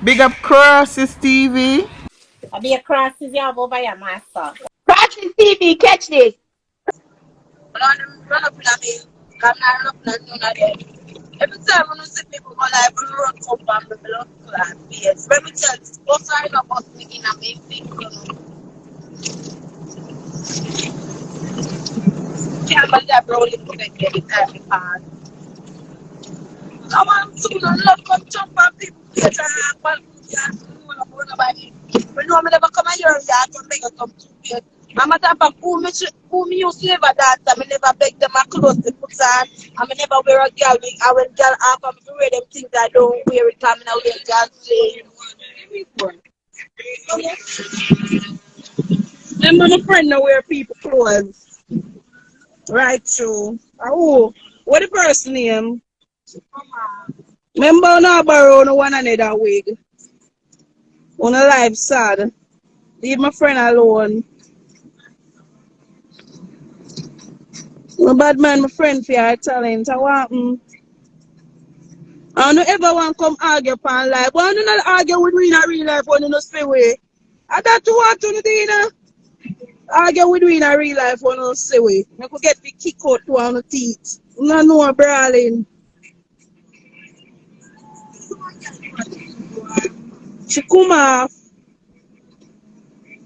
Big up Crosses TV. I'll be across the job over your master. Practice TV, catch this. Run up in me. I'm not up none of them. Every time when you see people go like run come from the blood clot face. Let me tell you, go sign up us in a big thing. Can't believe that bro is going to get it every part. I want to love come jump on people face and but nobody. But no, I never come here and I can make a come to me. I'm a type of who me used to never dance. I never beg them my clothes to put on. I never wear a girl wig. I when girl half of me wear them things I don't wear it. I'm not wear girl say. Remember my friend now wear people clothes. Right true. Oh, what the person name? Remember now borrow no one another wig. On a life sad. Leave my friend alone. No bad man, my friend for your talent. I want I don't ever want to come argue upon life. But I do not argue with me in a real life when you not stay away. I thought you want to do that. Argue with me in a real life when you not stay away. I could get the kick out to on the teeth. No no brawling. She come off.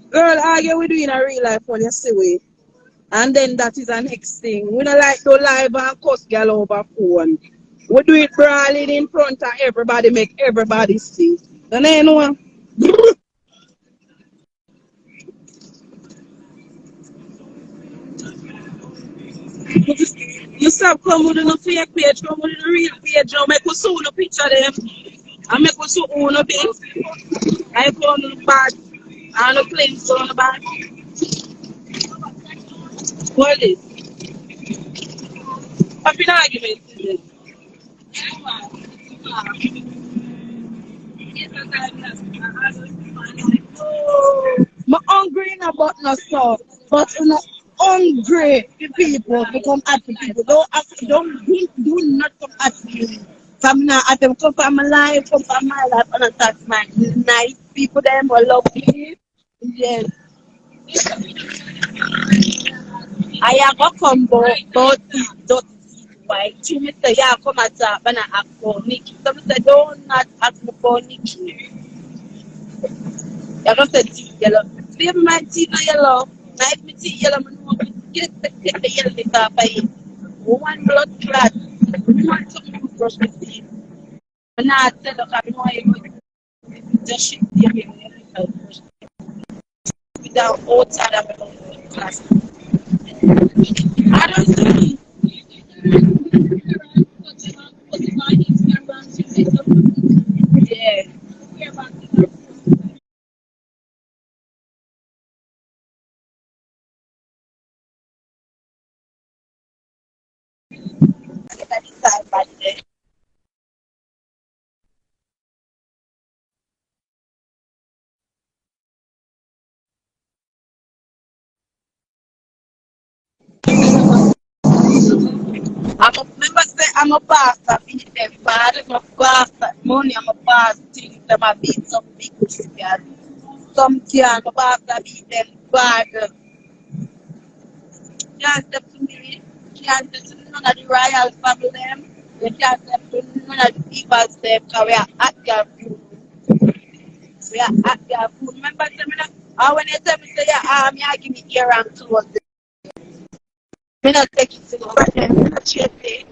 Girl, argue with you in a real life when you stay away. And then that is the next thing. We don't like to live and cuss girl over phone. We do it brawling in front of everybody, make everybody see. Don't you know? You stop coming with a fake page, come with a real page, and make us see the picture them. And make us see on a bit. I put on the bag, and the planes on the bag. What is this? Happy argument is this? I'm hungry now, but not so. But I'm not hungry to people become happy people. Don't do not come at me. Come now, at them come from my life, and attack my nice people. Them will love me. Yes. I have a combo, but don't why. She me say, yeah, come at that, and I ask for Nikki. Some say, don't not ask me for Nikki. You don't say teeth yellow. Leave my teeth are yellow. Knife me teeth yellow, I know get the yellow teeth off of it. One blood clot. One something to brush my teeth. And now I tell you, I know I just shit the brush. Without outside of the class. I don't see. Yeah. I'm a pastor, feed them bad, I'm a pastor, money, I'm a pastor, things them a beat some big shit. Some can, I'm a pastor, beat them bad. Can't step to me, can't step to none of the royal family them, you can't step to none of the people's them, because we are at their food. We are at their food. Remember, when you tell me, say, yeah, you give me ear and clothes. Me not take it to go back and not share it.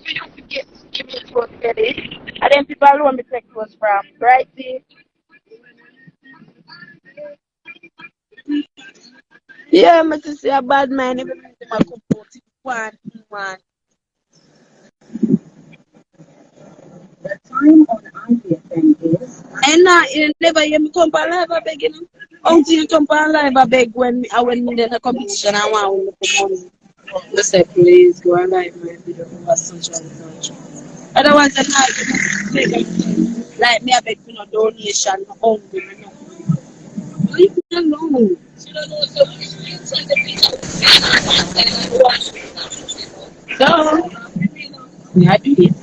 You have to give me a clothes ready. And then people alone me take clothes from, right there. Yeah, I just say a bad man, even if they could put it one. The time on IBFM is. And you never hear me come for live, I beg you know. Until you come for live, I beg when me in a competition, I want to come on. You say, please go and live my video over social media. Otherwise, I'm not like me, I beg for no donation, no hungry, no. Leave me alone. So, yeah, I do it.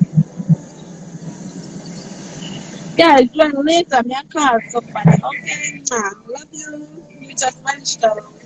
Guys, join later. Me a call somebody. Okay, love you. You just vanished out.